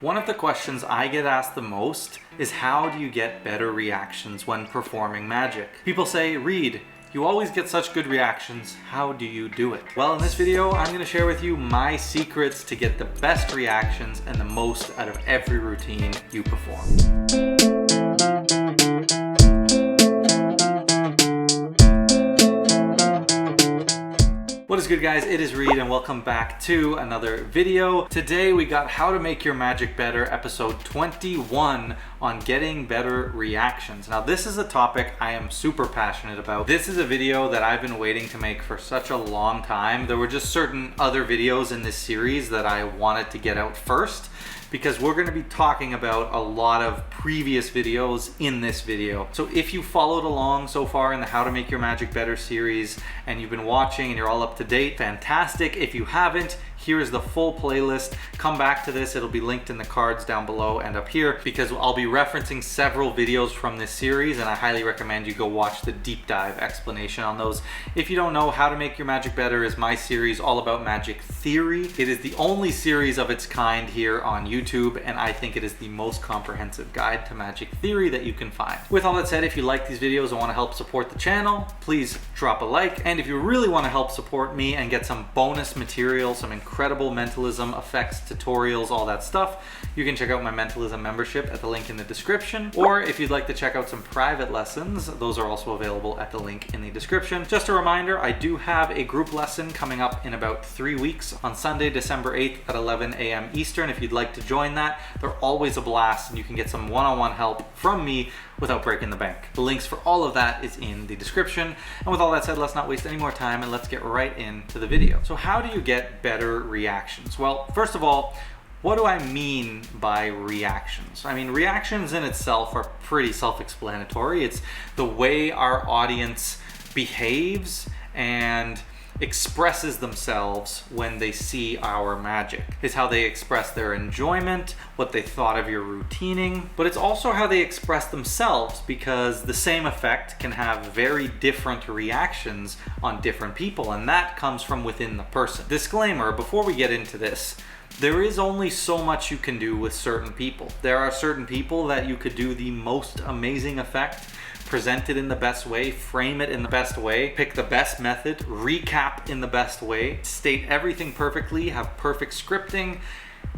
One of the questions I get asked the most is how do you get better reactions when performing magic? People say, Reed, you always get such good reactions, how do you do it? Well, in this video, I'm going to share with you my secrets to get the best reactions and the most out of every routine you perform. What is good, guys? It is Reed and welcome back to another video. Today we got How to Make Your Magic Better, episode 21 on getting better reactions. Now this is a topic I am super passionate about. This is a video that I've been waiting to make for such a long time. There were just certain other videos in this series that I wanted to get out first, because we're going to be talking about a lot of previous videos in this video. So if you followed along so far in the How to Make Your Magic Better series and you've been watching and you're all up to date, fantastic. If you haven't, here is the full playlist. Come back to this, it'll be linked in the cards down below and up here, because I'll be referencing several videos from this series and I highly recommend you go watch the deep dive explanation on those. If you don't know, How to Make Your Magic Better is my series all about magic theory. It is the only series of its kind here on YouTube, and I think it is the most comprehensive guide to magic theory that you can find. With all that said, if you like these videos and want to help support the channel, please drop a like. And if you really want to help support me and get some bonus material, some incredible mentalism effects, tutorials, all that stuff, you can check out my mentalism membership at the link in the description. Or if you'd like to check out some private lessons, those are also available at the link in the description. Just a reminder, I do have a group lesson coming up in about 3 weeks on Sunday, December 8th at 11 a.m. Eastern. If you'd like to join that, they're always a blast and you can get some one-on-one help from me without breaking the bank. The links for all of that is in the description. And with all that said, let's not waste any more time and let's get right into the video. So how do you get better reactions? Well, first of all, what do I mean by reactions? I mean, reactions in itself are pretty self-explanatory. It's the way our audience behaves and expresses themselves when they see our magic. It's how they express their enjoyment, what they thought of your routining, but it's also how they express themselves, because the same effect can have very different reactions on different people, and that comes from within the person. Disclaimer, before we get into this, there is only so much you can do with certain people. There are certain people that you could do the most amazing effect, present it in the best way, frame it in the best way, pick the best method, recap in the best way, state everything perfectly, have perfect scripting,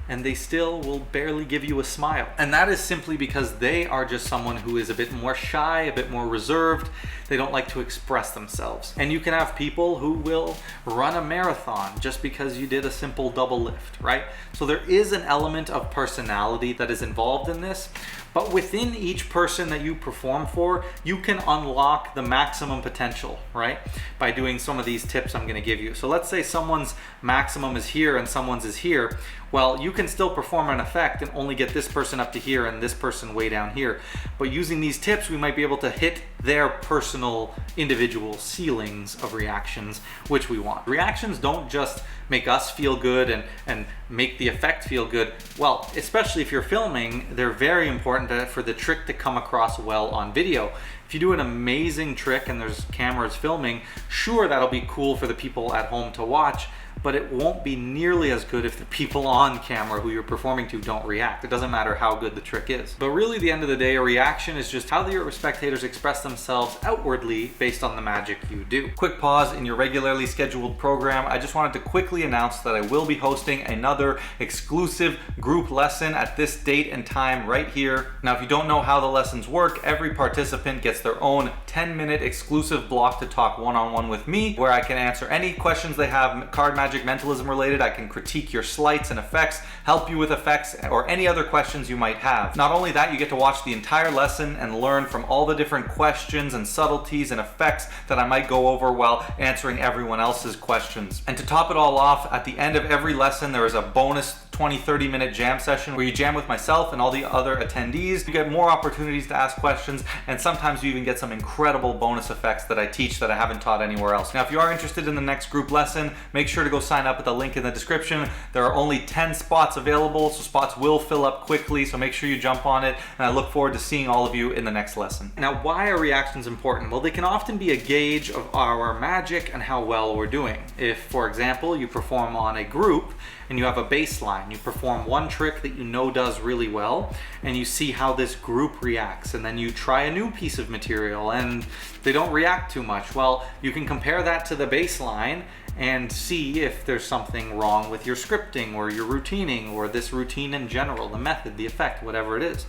and they still will barely give you a smile. And that is simply because they are just someone who is a bit more shy, a bit more reserved. They don't like to express themselves. And you can have people who will run a marathon just because you did a simple double lift, right? So there is an element of personality that is involved in this, but within each person that you perform for, you can unlock the maximum potential, right? By doing some of these tips I'm gonna give you. So let's say someone's maximum is here and someone's is here. Well, you can still perform an effect and only get this person up to here and this person way down here. But using these tips, we might be able to hit their personal individual ceilings of reactions, which we want. Reactions don't just make us feel good and make the effect feel good. Well, especially if you're filming, they're very important for the trick to come across well on video. If you do an amazing trick and there's cameras filming, sure, that'll be cool for the people at home to watch, but it won't be nearly as good if the people on camera who you're performing to don't react. It doesn't matter how good the trick is. But really, at the end of the day, a reaction is just how your spectators express themselves outwardly based on the magic you do. Quick pause in your regularly scheduled program. I just wanted to quickly announce that I will be hosting another exclusive group lesson at this date and time right here. Now, if you don't know how the lessons work, every participant gets their own 10-minute exclusive block to talk one-on-one with me, where I can answer any questions they have, card magic, mentalism related. I can critique your sleights and effects, help you with effects, or any other questions you might have. Not only that, you get to watch the entire lesson and learn from all the different questions and subtleties and effects that I might go over while answering everyone else's questions. And to top it all off, at the end of every lesson, there is a bonus 20-30 minute jam session where you jam with myself and all the other attendees. You get more opportunities to ask questions, and sometimes you even get some incredible bonus effects that I teach that I haven't taught anywhere else. Now, if you are interested in the next group lesson, make sure to go sign up at the link in the description. There are only 10 spots available, so spots will fill up quickly, so make sure you jump on it, and I look forward to seeing all of you in the next lesson. Now, why are reactions important? Well, they can often be a gauge of our magic and how well we're doing. If, for example, you perform on a group and you have a baseline. You perform one trick that you know does really well, and you see how this group reacts, and then you try a new piece of material and they don't react too much. Well, you can compare that to the baseline and see if there's something wrong with your scripting or your routining or this routine in general, the method, the effect, whatever it is.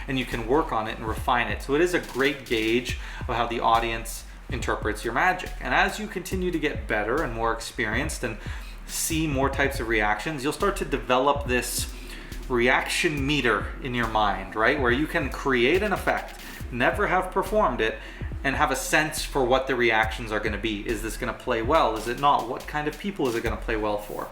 And you can work on it and refine it. So it is a great gauge of how the audience interprets your magic. And as you continue to get better and more experienced and see more types of reactions, you'll start to develop this reaction meter in your mind, right? Where you can create an effect, never have performed it, and have a sense for what the reactions are going to be. Is this going to play well? Is it not? What kind of people is it going to play well for?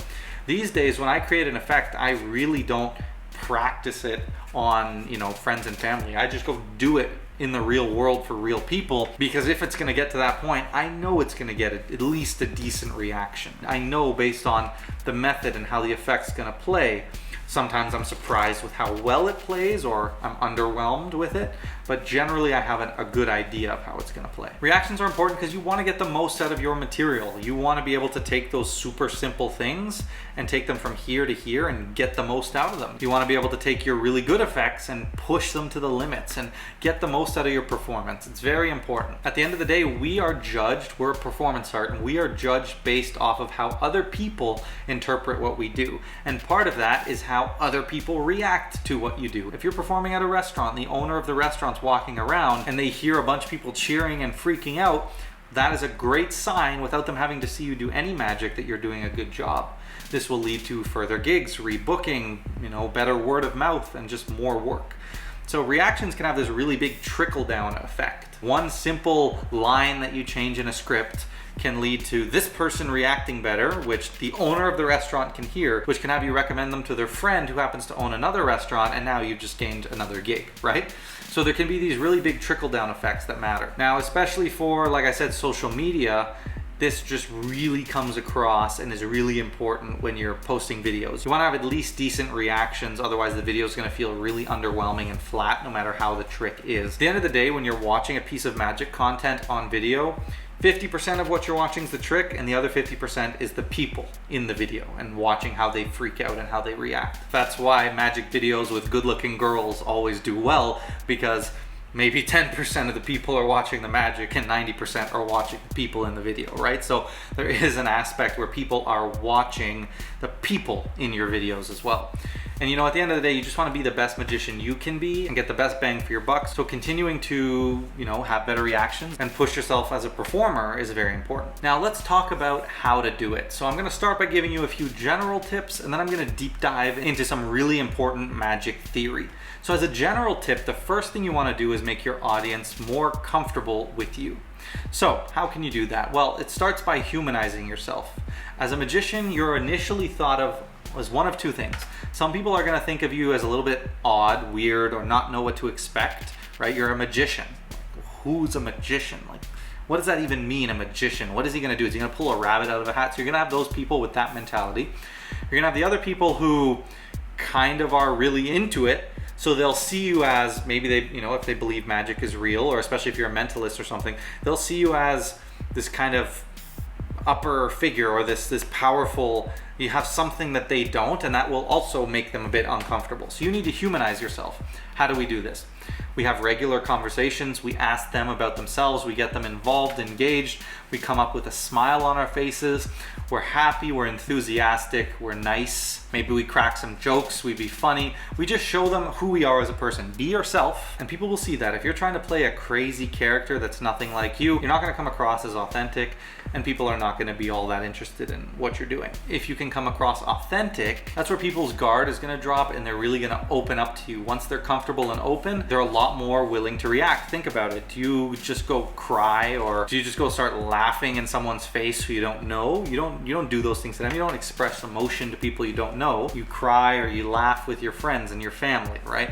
These days, when I create an effect, I really don't practice it on, friends and family. I just go do it in the real world for real people, because if it's going to get to that point, I know it's going to get at least a decent reaction. I know based on the method and how the effect's going to play. Sometimes I'm surprised with how well it plays, or I'm underwhelmed with it, but generally I have a good idea of how it's going to play. Reactions are important because you want to get the most out of your material. You want to be able to take those super simple things and take them from here to here and get the most out of them. You want to be able to take your really good effects and push them to the limits and get the most out of your performance. It's very important. At the end of the day, we are judged, we're a performance art, and we are judged based off of how other people interpret what we do. And part of that is how other people react to what you do. If you're performing at a restaurant, the owner of the restaurant's walking around and they hear a bunch of people cheering and freaking out, that is a great sign, without them having to see you do any magic, that you're doing a good job. This will lead to further gigs, rebooking, better word of mouth, and just more work. So reactions can have this really big trickle-down effect. One simple line that you change in a script can lead to this person reacting better, which the owner of the restaurant can hear, which can have you recommend them to their friend who happens to own another restaurant, and now you've just gained another gig, right? So there can be these really big trickle-down effects that matter. Now, especially for, like I said, social media, this just really comes across and is really important when you're posting videos. You want to have at least decent reactions, otherwise the video is going to feel really underwhelming and flat no matter how the trick is. At the end of the day, when you're watching a piece of magic content on video, 50% of what you're watching is the trick, and the other 50% is the people in the video and watching how they freak out and how they react. That's why magic videos with good-looking girls always do well, because maybe 10% of the people are watching the magic and 90% are watching the people in the video, right? So there is an aspect where people are watching the people in your videos as well. And at the end of the day, you just want to be the best magician you can be and get the best bang for your buck. So continuing to, have better reactions and push yourself as a performer is very important. Now let's talk about how to do it. So I'm going to start by giving you a few general tips, and then I'm going to deep dive into some really important magic theory. So as a general tip, the first thing you want to do is make your audience more comfortable with you. So how can you do that? Well, it starts by humanizing yourself. As a magician, you're initially thought of as one of two things. Some people are going to think of you as a little bit odd, weird, or not know what to expect, right? You're a magician. Who's a magician? Like, what does that even mean, a magician? What is he going to do? Is he going to pull a rabbit out of a hat? So you're going to have those people with that mentality. You're going to have the other people who kind of are really into it. So they'll see you as, maybe they, if they believe magic is real, or especially if you're a mentalist or something, they'll see you as this kind of upper figure, or this powerful, you have something that they don't, and that will also make them a bit uncomfortable. So you need to humanize yourself. How do we do this? We have regular conversations. We ask them about themselves. We get them involved, engaged. We come up with a smile on our faces. We're happy, we're enthusiastic, we're nice. Maybe we crack some jokes, we be funny. We just show them who we are as a person. Be yourself, and people will see that. If you're trying to play a crazy character that's nothing like you, you're not going to come across as authentic, and people are not going to be all that interested in what you're doing. If you can come across authentic, that's where people's guard is going to drop, and they're really going to open up to you. Once they're comfortable and open, they're a lot more willing to react. Think about it. Do you just go cry, or do you just go start laughing in someone's face who you don't know? You don't do those things to them. You don't express emotion to people you don't know. You cry or you laugh with your friends and your family, right?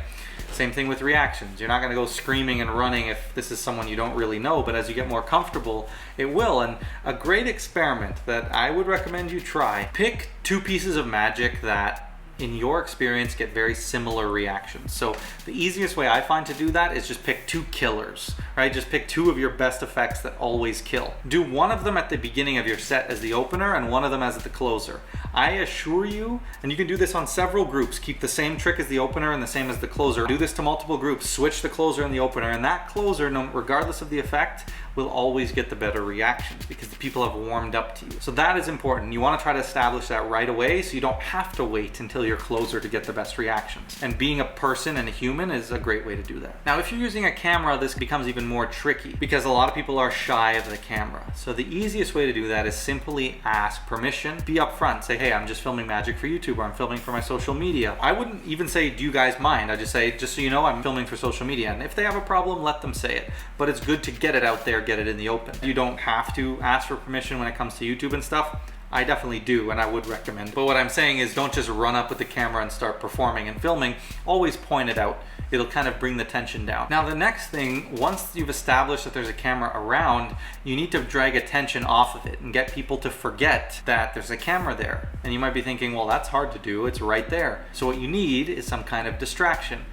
Same thing with reactions. You're not going to go screaming and running if this is someone you don't really know, but as you get more comfortable, it will. And a great experiment that I would recommend you try, pick two pieces of magic that in your experience, get very similar reactions. So the easiest way I find to do that is just pick 2 killers, right? Just pick 2 of your best effects that always kill. Do one of them at the beginning of your set as the opener and one of them as the closer. I assure you, and you can do this on several groups, keep the same trick as the opener and the same as the closer. Do this to multiple groups, switch the closer and the opener, and that closer, regardless of the effect, will always get the better reactions because the people have warmed up to you. So that is important. You want to try to establish that right away so you don't have to wait until you're closer to get the best reactions. And being a person and a human is a great way to do that. Now, if you're using a camera, this becomes even more tricky because a lot of people are shy of the camera. So the easiest way to do that is simply ask permission. Be upfront. Say, hey, I'm just filming magic for YouTube, or I'm filming for my social media. I wouldn't even say, do you guys mind? I just say, just so you know, I'm filming for social media. And if they have a problem, let them say it. But it's good to get it out there, get it in the open. You don't have to ask for permission when it comes to YouTube and stuff. I definitely do, and I would recommend. But what I'm saying is don't just run up with the camera and start performing and filming. Always point it out. It'll kind of bring the tension down. Now the next thing, once you've established that there's a camera around, you need to drag attention off of it and get people to forget that there's a camera there. And you might be thinking, well, that's hard to do, it's right there. So what you need is some kind of distraction.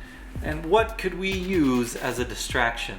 And what could we use as a distraction?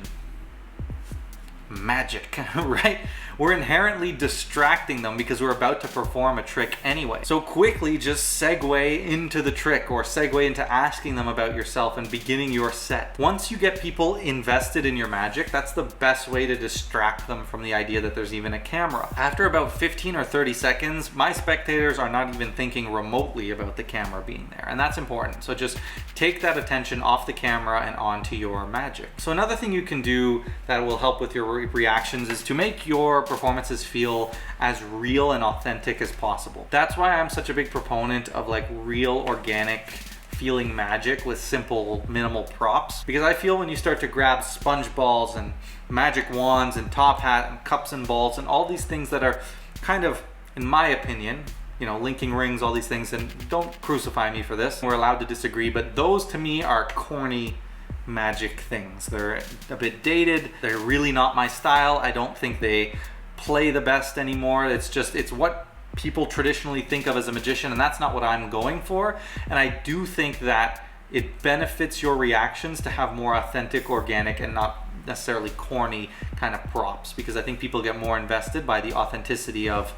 Magic, right? We're inherently distracting them because we're about to perform a trick anyway. So quickly just segue into the trick or segue into asking them about yourself and beginning your set. Once you get people invested in your magic, that's the best way to distract them from the idea that there's even a camera. After about 15 or 30 seconds, my spectators are not even thinking remotely about the camera being there, and that's important. So just take that attention off the camera and onto your magic. So another thing you can do that will help with your reactions is to make your performances feel as real and authentic as possible. That's why I'm such a big proponent of like real, organic feeling magic with simple, minimal props. Because I feel when you start to grab sponge balls and magic wands and top hat and cups and balls and all these things that are kind of, in my opinion, you know, linking rings, all these things, and don't crucify me for this, we're allowed to disagree, but those to me are corny magic things. They're a bit dated. They're really not my style. I don't think they play the best anymore. It's what people traditionally think of as a magician, and that's not what I'm going for. And I do think that it benefits your reactions to have more authentic, organic, and not necessarily corny kind of props, because I think people get more invested by the authenticity of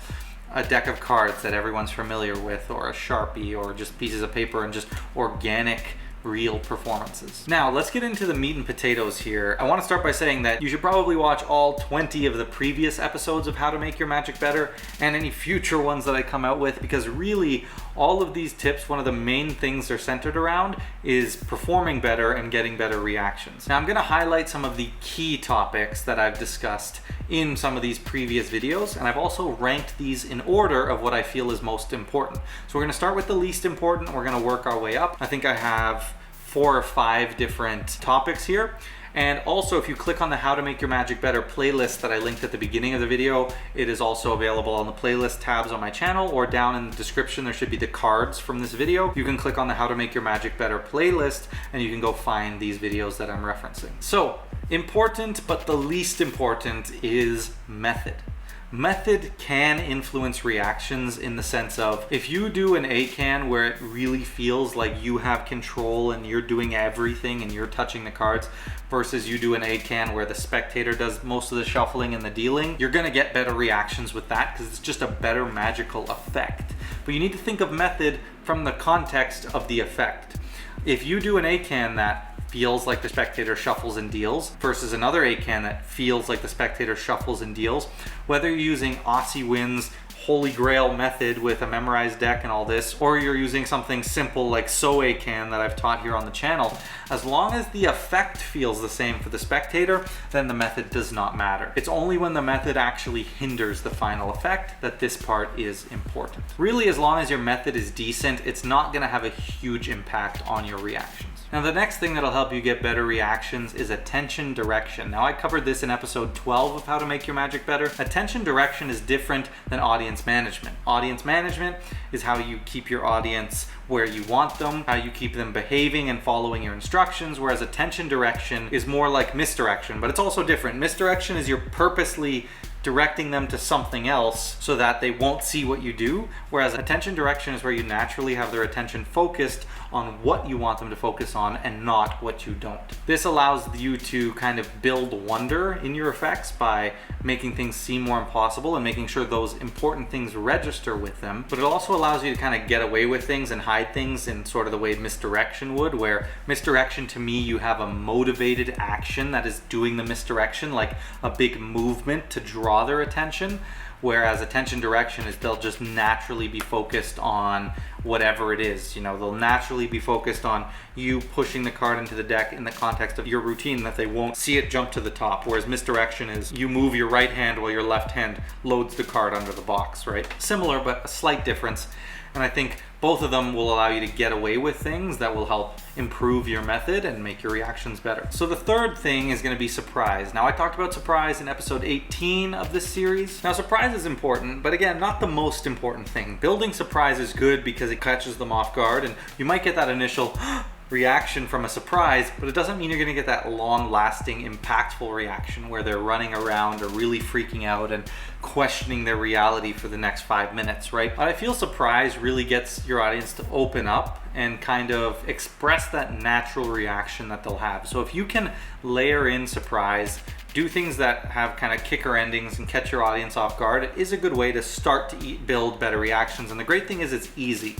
a deck of cards that everyone's familiar with, or a Sharpie, or just pieces of paper, and just organic, real performances. Now let's get into the meat and potatoes here. I want to start by saying that you should probably watch all 20 of the previous episodes of How to Make Your Magic Better and any future ones that I come out with, because really all of these tips, one of the main things they're centered around is performing better and getting better reactions. Now I'm going to highlight some of the key topics that I've discussed in some of these previous videos, and I've also ranked these in order of what I feel is most important. So we're going to start with the least important, and we're going to work our way up. I think I have 4 or 5 different topics here. And also, if you click on the How to Make Your Magic Better playlist that I linked at the beginning of the video, it is also available on the playlist tabs on my channel, or down in the description there should be the cards from this video. You can click on the How to Make Your Magic Better playlist and you can go find these videos that I'm referencing. So, important but the least important is method. Method can influence reactions in the sense of, if you do an A-can where it really feels like you have control and you're doing everything and you're touching the cards, versus you do an A-can where the spectator does most of the shuffling and the dealing, you're gonna get better reactions with that because it's just a better magical effect. But you need to think of method from the context of the effect. If you do an A-can that feels like the spectator shuffles and deals versus another A-can that feels like the spectator shuffles and deals, whether you're using Aussie Wins Holy Grail method with a memorized deck and all this, or you're using something simple like So A-can that I've taught here on the channel, as long as the effect feels the same for the spectator, then the method does not matter. It's only when the method actually hinders the final effect that this part is important. Really, as long as your method is decent, it's not gonna have a huge impact on your reactions. Now the next thing that'll help you get better reactions is attention direction. Now I covered this in episode 12 of How to Make Your Magic Better. Attention direction is different than audience management. Audience management is how you keep your audience where you want them, how you keep them behaving and following your instructions, whereas attention direction is more like misdirection, but it's also different. Misdirection is you're purposely directing them to something else so that they won't see what you do. Whereas attention direction is where you naturally have their attention focused on what you want them to focus on and not what you don't. This allows you to kind of build wonder in your effects by making things seem more impossible and making sure those important things register with them. But it also allows you to kind of get away with things and hide things in sort of the way misdirection would, where misdirection, to me, you have a motivated action that is doing the misdirection, like a big movement to draw their attention. Whereas attention direction is they'll just naturally be focused on whatever it is. You know, they'll naturally be focused on you pushing the card into the deck in the context of your routine, that they won't see it jump to the top. Whereas misdirection is you move your right hand while your left hand loads the card under the box, right? Similar, but a slight difference. And I think both of them will allow you to get away with things that will help improve your method and make your reactions better. So the third thing is going to be surprise. Now, I talked about surprise in episode 18 of this series. Now, surprise is important, but again, not the most important thing. Building surprise is good because it catches them off guard, and you might get that initial reaction from a surprise, but it doesn't mean you're going to get that long-lasting, impactful reaction where they're running around or really freaking out and questioning their reality for the next 5 minutes, right? But I feel surprise really gets your audience to open up and kind of express that natural reaction that they'll have. So if you can layer in surprise, do things that have kind of kicker endings and catch your audience off guard, it is a good way to start to build better reactions. And the great thing is it's easy.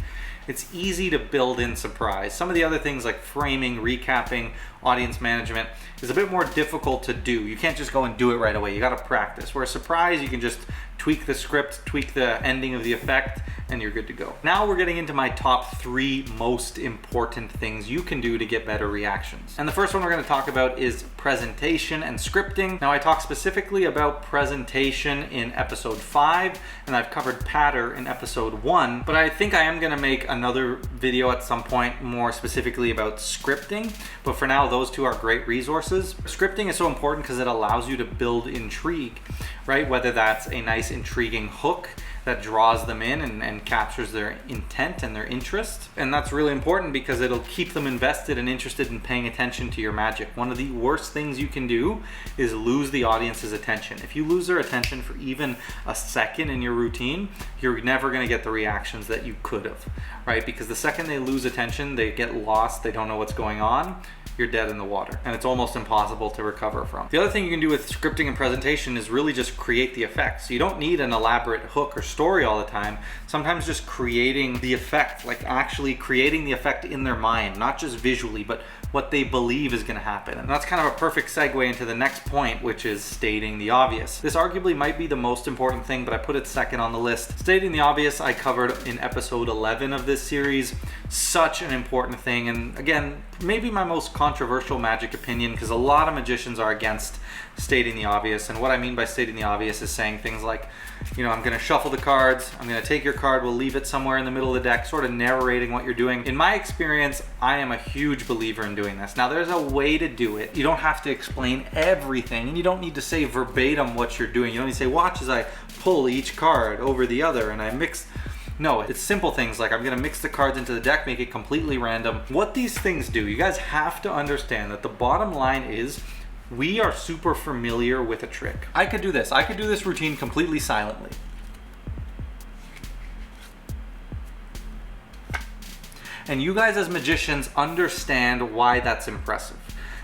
It's easy to build in surprise. Some of the other things like framing, recapping, audience management is a bit more difficult to do. You can't just go and do it right away. You got to practice. Whereas surprise, you can just tweak the script, tweak the ending of the effect, and you're good to go. Now we're getting into my top 3 most important things you can do to get better reactions. And the first one we're going to talk about is presentation and scripting. Now, I talked specifically about presentation in episode 5, and I've covered patter in episode 1, but I think I am going to make another video at some point more specifically about scripting. But for now, those two are great resources. Scripting is so important because it allows you to build intrigue, right? Whether that's a nice intriguing hook that draws them in and captures their intent and their interest. And that's really important because it'll keep them invested and interested in paying attention to your magic. One of the worst things you can do is lose the audience's attention. If you lose their attention for even a second in your routine, you're never gonna get the reactions that you could have, right? Because the second they lose attention, they get lost, they don't know what's going on, you're dead in the water, and it's almost impossible to recover from. The other thing you can do with scripting and presentation is really just create the effect. So you don't need an elaborate hook or story all the time. Sometimes just creating the effect, like actually creating the effect in their mind, not just visually, but what they believe is going to happen. And that's kind of a perfect segue into the next point, which is stating the obvious. This arguably might be the most important thing, but I put it second on the list. Stating the obvious I covered in episode 11 of this series. Such an important thing, and again, maybe my most controversial magic opinion, because a lot of magicians are against stating the obvious. And what I mean by stating the obvious is saying things like, you know, I'm going to shuffle the cards, I'm going to take your card, we'll leave it somewhere in the middle of the deck, sort of narrating what you're doing. In my experience, I am a huge believer in doing this. Now, there's a way to do it. You don't have to explain everything, and you don't need to say verbatim what you're doing. You don't need to say, watch as I pull each card over the other and I mix. No, it's simple things like I'm going to mix the cards into the deck, make it completely random. What these things do, you guys have to understand that the bottom line is we are super familiar with a trick. I could do this. I could do this routine completely silently. And you guys as magicians understand why that's impressive.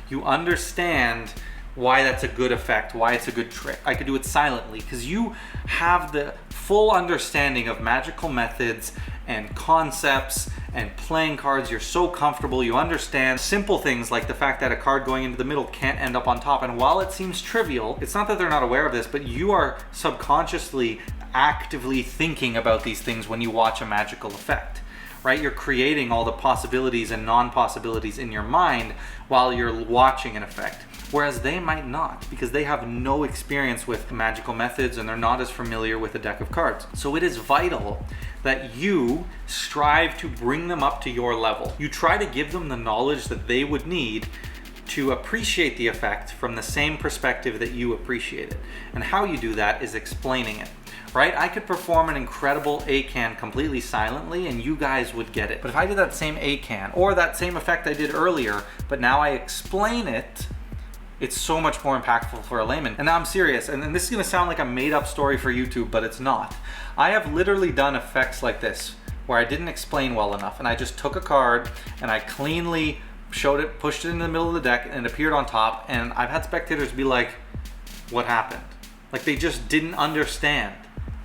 You understand why that's a good effect, why it's a good trick. I could do it silently because you have the full understanding of magical methods and concepts and playing cards. You're so comfortable. You understand simple things like the fact that a card going into the middle can't end up on top. And while it seems trivial, it's not that they're not aware of this, but you are subconsciously actively thinking about these things when you watch a magical effect. Right? You're creating all the possibilities and non-possibilities in your mind while you're watching an effect. Whereas they might not, because they have no experience with magical methods and they're not as familiar with a deck of cards. So it is vital that you strive to bring them up to your level. You try to give them the knowledge that they would need to appreciate the effect from the same perspective that you appreciate it. And how you do that is explaining it. Right? I could perform an incredible A-can completely silently and you guys would get it. But if I did that same A-can or that same effect I did earlier, but now I explain it, It's so much more impactful for a layman. And now I'm serious, and this is gonna sound like a made up story for YouTube, but it's not. I have literally done effects like this, where I didn't explain well enough, and I just took a card and I cleanly showed it, pushed it in the middle of the deck, and it appeared on top, and I've had spectators be like, what happened? Like they just didn't understand,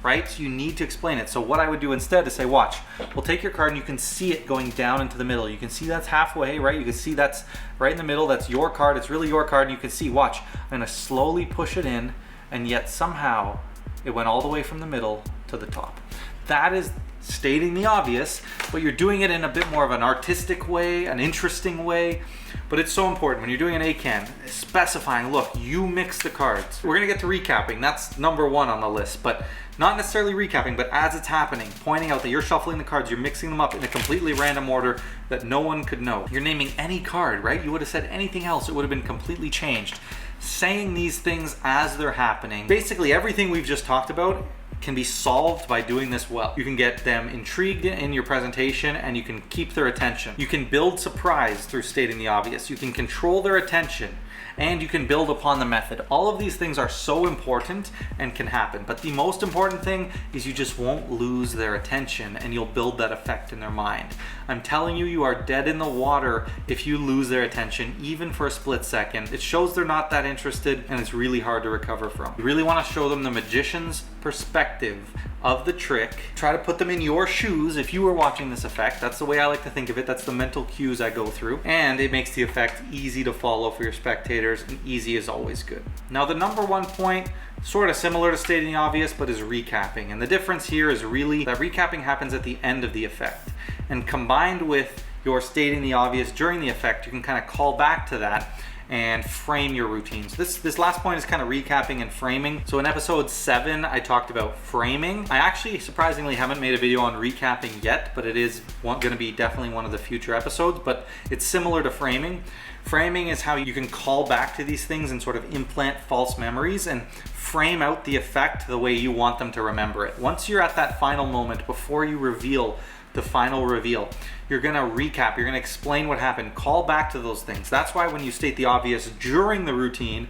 right? So you need to explain it. So what I would do instead is say, watch, we'll take your card and you can see it going down into the middle. You can see that's halfway, right? You can see that's right in the middle, that's your card, it's really your card, and you can see, watch, I'm gonna slowly push it in, and yet somehow it went all the way from the middle to the top. That is stating the obvious, but you're doing it in a bit more of an artistic way, an interesting way. But it's so important when you're doing an A-can, specifying, look, you mix the cards. We're gonna get to recapping, that's number 1 on the list, but not necessarily recapping, but as it's happening, pointing out that you're shuffling the cards, you're mixing them up in a completely random order that no one could know. You're naming any card, right? You would have said anything else, it would have been completely changed. Saying these things as they're happening, basically everything we've just talked about can be solved by doing this well. You can get them intrigued in your presentation and you can keep their attention. You can build surprise through stating the obvious. You can control their attention and you can build upon the method. All of these things are so important and can happen, but the most important thing is you just won't lose their attention and you'll build that effect in their mind. I'm telling you, you are dead in the water if you lose their attention, even for a split second. It shows they're not that interested and it's really hard to recover from. You really want to show them the magician's perspective of the trick. Try to put them in your shoes if you were watching this effect. That's the way I like to think of it. That's the mental cues I go through. And it makes the effect easy to follow for your spectators, and easy is always good. Now the number 1 point, sort of similar to stating the obvious, but is recapping. And the difference here is really that recapping happens at the end of the effect. And combined with your stating the obvious during the effect, you can kind of call back to that and frame your routines. This last point is kind of recapping and framing. So in episode 7, I talked about framing. I actually surprisingly haven't made a video on recapping yet, but it is going to be definitely one of the future episodes, but it's similar to framing. Framing is how you can call back to these things and sort of implant false memories and frame out the effect the way you want them to remember it. Once you're at that final moment, before you reveal the final reveal, you're gonna recap, you're gonna explain what happened, call back to those things. That's why when you state the obvious during the routine,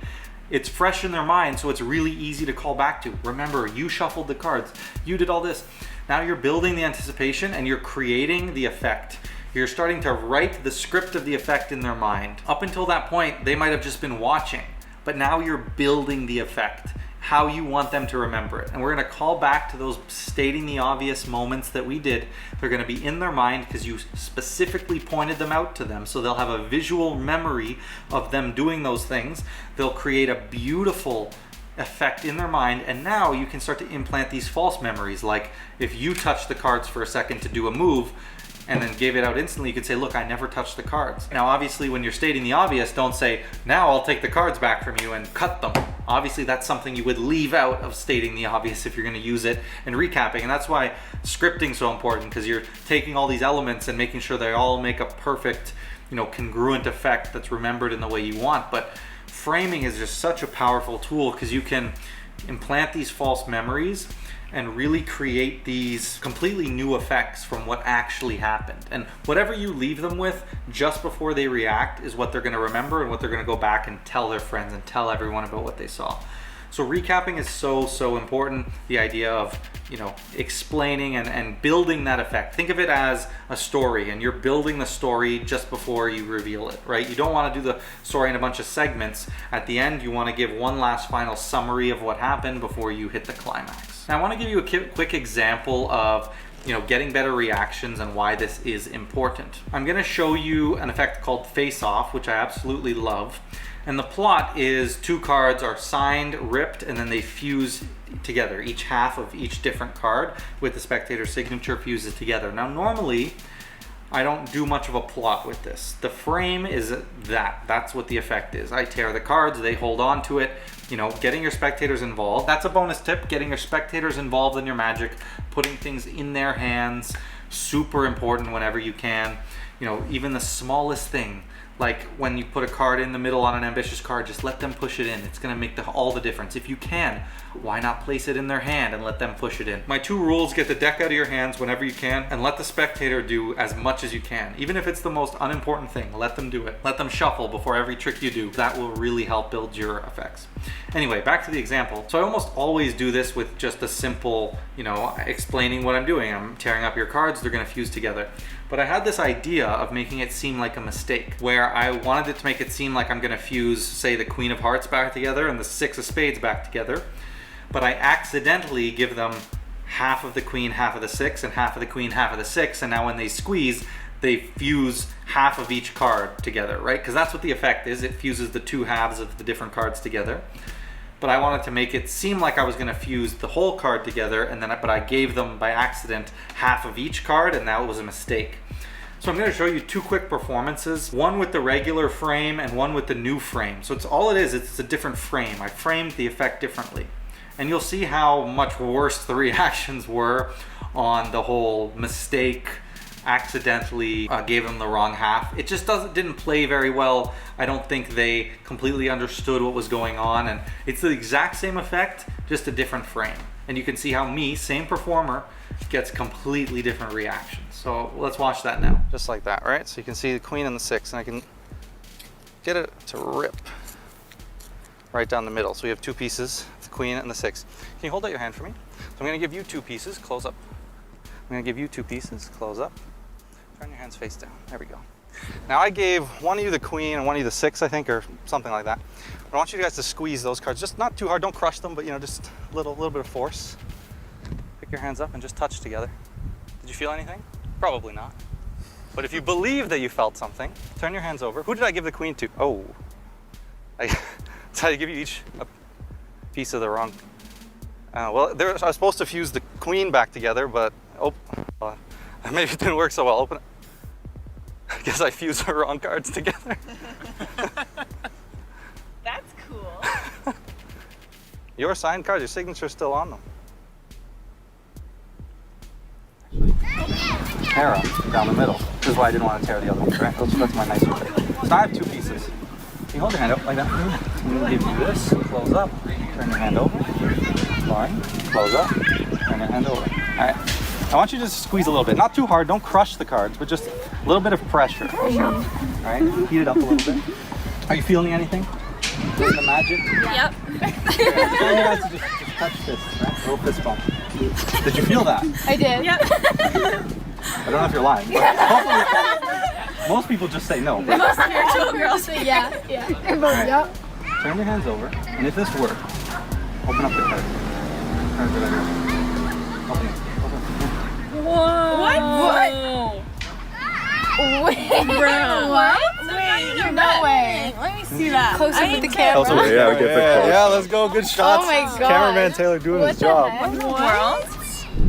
it's fresh in their mind, so it's really easy to call back to. Remember, you shuffled the cards, you did all this. Now you're building the anticipation and you're creating the effect. You're starting to write the script of the effect in their mind. Up until that point, they might have just been watching, but now you're building the effect, how you want them to remember it. And we're gonna call back to those stating the obvious moments that we did. They're gonna be in their mind because you specifically pointed them out to them, so they'll have a visual memory of them doing those things. They'll create a beautiful effect in their mind, and now you can start to implant these false memories. Like if you touch the cards for a second to do a move, and then gave it out instantly, you could say, look, I never touched the cards. Now, obviously, when you're stating the obvious, don't say, now I'll take the cards back from you and cut them. Obviously, that's something you would leave out of stating the obvious if you're gonna use it and recapping. And that's why scripting's so important, because you're taking all these elements and making sure they all make a perfect, congruent effect that's remembered in the way you want. But framing is just such a powerful tool because you can implant these false memories and really create these completely new effects from what actually happened. And whatever you leave them with just before they react is what they're gonna remember and what they're gonna go back and tell their friends and tell everyone about what they saw. So recapping is so important. The idea of, explaining and building that effect. Think of it as a story, and you're building the story just before you reveal it, right? You don't want to do the story in a bunch of segments. At the end, you want to give one last final summary of what happened before you hit the climax. Now, I want to give you a quick example of getting better reactions and why this is important. I'm going to show you an effect called Face Off, which I absolutely love. And the plot is 2 cards are signed, ripped, and then they fuse together. Each half of each different card with the spectator's signature fuses together. Now, normally, I don't do much of a plot with this. The frame is that's what the effect is. I tear the cards, they hold on to it. Getting your spectators involved. That's a bonus tip, getting your spectators involved in your magic, putting things in their hands, super important whenever you can. Even the smallest thing, Like when you put a card in the middle on an ambitious card, just let them push it in. It's gonna make all the difference. If you can, why not place it in their hand and let them push it in? My 2 rules: get the deck out of your hands whenever you can, and let the spectator do as much as you can. Even if it's the most unimportant thing, let them do it. Let them shuffle before every trick you do. That will really help build your effects. Anyway, back to the example. So I almost always do this with just a simple, explaining what I'm doing. I'm tearing up your cards, they're gonna fuse together. But I had this idea of making it seem like a mistake, where I wanted it to make it seem like I'm gonna fuse, say, the Queen of Hearts back together and the 6 of Spades back together, but I accidentally give them half of the Queen, half of the 6, and half of the Queen, half of the 6, and now when they squeeze, they fuse half of each card together, right? Because that's what the effect is. It fuses the 2 halves of the different cards together. But I wanted to make it seem like I was gonna fuse the whole card together, but I gave them by accident half of each card, and that was a mistake. So I'm gonna show you 2 quick performances, one with the regular frame and one with the new frame. So it's a different frame. I framed the effect differently. And you'll see how much worse the reactions were on the whole mistake, accidentally gave them the wrong half. It just didn't play very well. I don't think they completely understood what was going on, and it's the exact same effect, just a different frame. And you can see how same performer, gets completely different reactions. So let's watch that now. Just like that, right? So you can see the Queen and the 6, and I can get it to rip right down the middle. So we have 2 pieces, the Queen and the 6. Can you hold out your hand for me? So I'm gonna give you 2 pieces, close up. I'm gonna give you 2 pieces, close up. Turn your hands face down, there we go. Now I gave one of you the Queen and one of you the 6, I think, or something like that. But I want you guys to squeeze those cards, just not too hard, don't crush them, but just a little bit of force. Pick your hands up and just touch together. Did you feel anything? Probably not. But if you believe that you felt something, turn your hands over. Who did I give the Queen to? Oh, I decided to give you each a piece of the wrong. Well, I was supposed to fuse the Queen back together, but maybe it didn't work so well. Open it. I guess I fused the wrong cards together. That's cool. Your signed cards, your signature's still on them. Tear them down the middle. This is why I didn't want to tear the other ones, right? That's my nice one. So now I have 2 pieces. You hold your hand up like that. I'm going to give you this, close up, turn your hand over. Fine, close up, turn your hand over. All right. I want you to just squeeze a little bit. Not too hard, don't crush the cards, but just a little bit of pressure. All right, heat it up a little bit. Are you feeling anything? Feeling the magic? Yep. You guys to just touch this, right? A little fist bump. Did you feel that? I did. Yep. I don't know if you're lying, but hopefully most people just say no. The most spiritual girls say yeah. Yep. Turn your hands over, and if this works, open up the card. Open it. Whoa. What? Wait. Bro. What? Wait, no way. Let me see that. Close up with the camera. Yeah, we get the close. Yeah, let's go. Good shots. Oh my god. Cameraman Taylor doing his job. What in the world?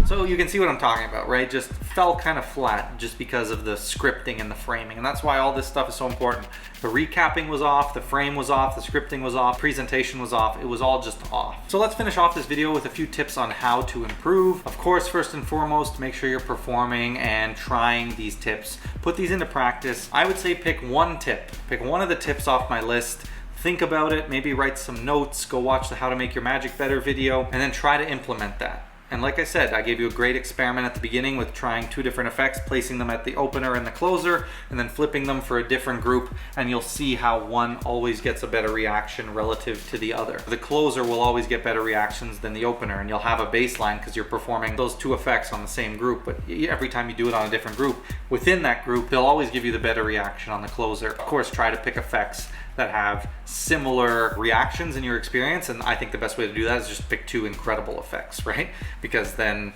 So you can see what I'm talking about, right? Just fell kind of flat just because of the scripting and the framing. And that's why all this stuff is so important. The recapping was off, the frame was off, the scripting was off, presentation was off. It was all just off. So let's finish off this video with a few tips on how to improve. Of course, first and foremost, make sure you're performing and trying these tips. Put these into practice. I would say pick one tip. Pick one of the tips off my list. Think about it, maybe write some notes, go watch the How to Make Your Magic Better video, and then try to implement that. And like I said, I gave you a great experiment at the beginning with trying 2 different effects, placing them at the opener and the closer, and then flipping them for a different group, and you'll see how one always gets a better reaction relative to the other. The closer will always get better reactions than the opener, and you'll have a baseline because you're performing those 2 effects on the same group, but every time you do it on a different group, within that group, they'll always give you the better reaction on the closer. Of course, try to pick effects that have similar reactions in your experience, and I think the best way to do that is just pick 2 incredible effects, right? Because then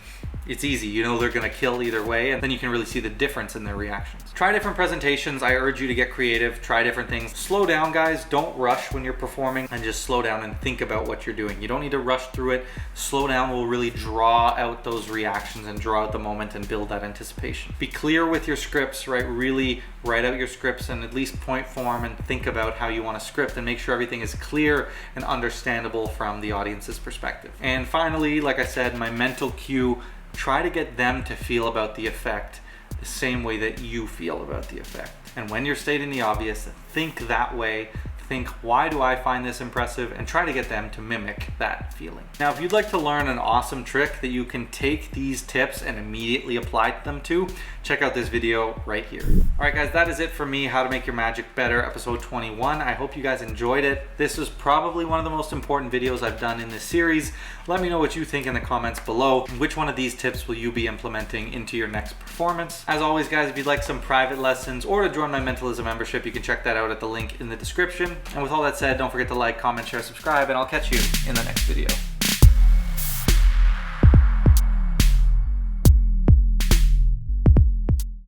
it's easy, you know they're gonna kill either way, and then you can really see the difference in their reactions. Try different presentations. I urge you to get creative, try different things. Slow down, guys. Don't rush when you're performing, and just slow down and think about what you're doing. You don't need to rush through it. Slow down will really draw out those reactions and draw out the moment and build that anticipation. Be clear with your scripts, right? Really write out your scripts and at least point form and think about how you want to script, and make sure everything is clear and understandable from the audience's perspective. And finally, like I said, my mental cue, try to get them to feel about the effect the same way that you feel about the effect. And when you're stating the obvious, think that way. Think, why do I find this impressive? And try to get them to mimic that feeling. Now, if you'd like to learn an awesome trick that you can take these tips and immediately apply them to, check out this video right here. All right, guys, that is it for me, How to Make Your Magic Better, episode 21. I hope you guys enjoyed it. This is probably one of the most important videos I've done in this series. Let me know what you think in the comments below. Which one of these tips will you be implementing into your next performance? As always, guys, if you'd like some private lessons or to join my Mentalism membership, you can check that out at the link in the description. And with all that said, don't forget to like, comment, share, subscribe, and I'll catch you in the next video.